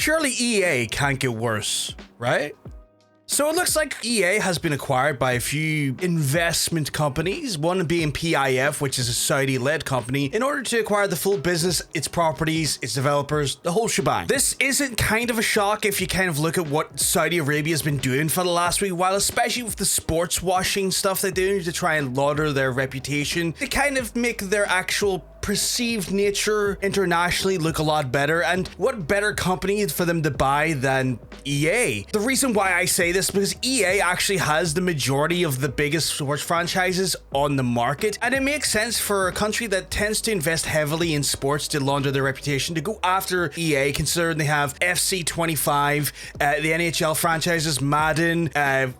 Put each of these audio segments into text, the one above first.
surely EA can't get worse, right? So it looks like EA has been acquired by a few investment companies, one being PIF, which is a Saudi-led company, in order to acquire the full business, its properties, its developers, the whole shebang. This isn't kind of a shock if you kind of look at what Saudi Arabia has been doing for the last wee while, especially with the sports washing stuff they do to try and lauder their reputation. They kind of make their actual perceived nature internationally look a lot better, and what better company for them to buy than EA? The reason why I say this is because EA actually has the majority of the biggest sports franchises on the market, and it makes sense for a country that tends to invest heavily in sports to launder their reputation to go after EA, considering they have FC 25, the NHL franchises, Madden,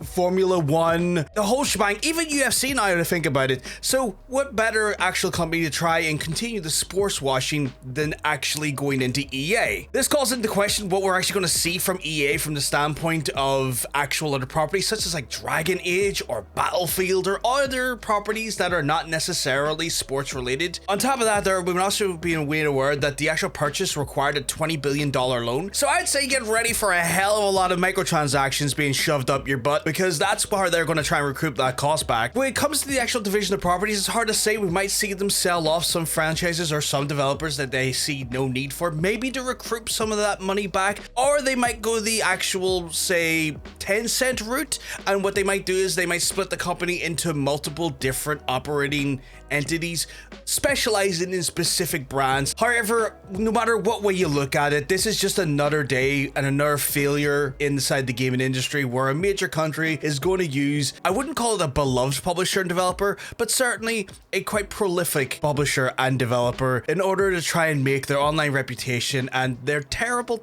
Formula 1, the whole shebang, even UFC now to think about it. So what better actual company to try and continue the sports washing than actually going into EA? This calls into question what we're actually going to see from EA from the standpoint of actual other properties such as like Dragon Age or Battlefield or other properties that are not necessarily sports related. On top of that, we've also been made aware that the actual purchase required a $20 billion loan. So I'd say get ready for a hell of a lot of microtransactions being shoved up your butt, because that's how they're going to try and recoup that cost back. When it comes to the actual division of properties, it's hard to say. We might see them sell off some franchises or some developers that they see no need for, maybe to recoup some of that money back, or they might go the actual, say, Tencent route, and what they might do is they might split the company into multiple different operating entities specializing in specific brands. However, no matter what way you look at it, this is just another day and another failure inside the gaming industry where a major country is going to use, I wouldn't call it a beloved publisher and developer, but certainly a quite prolific publisher and developer in order to try and make their online reputation and their terrible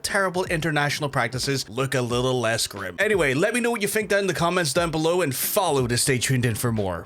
international practices look a little less grim. Anyway, let me know what you think down in the comments down below, and follow to stay tuned in for more.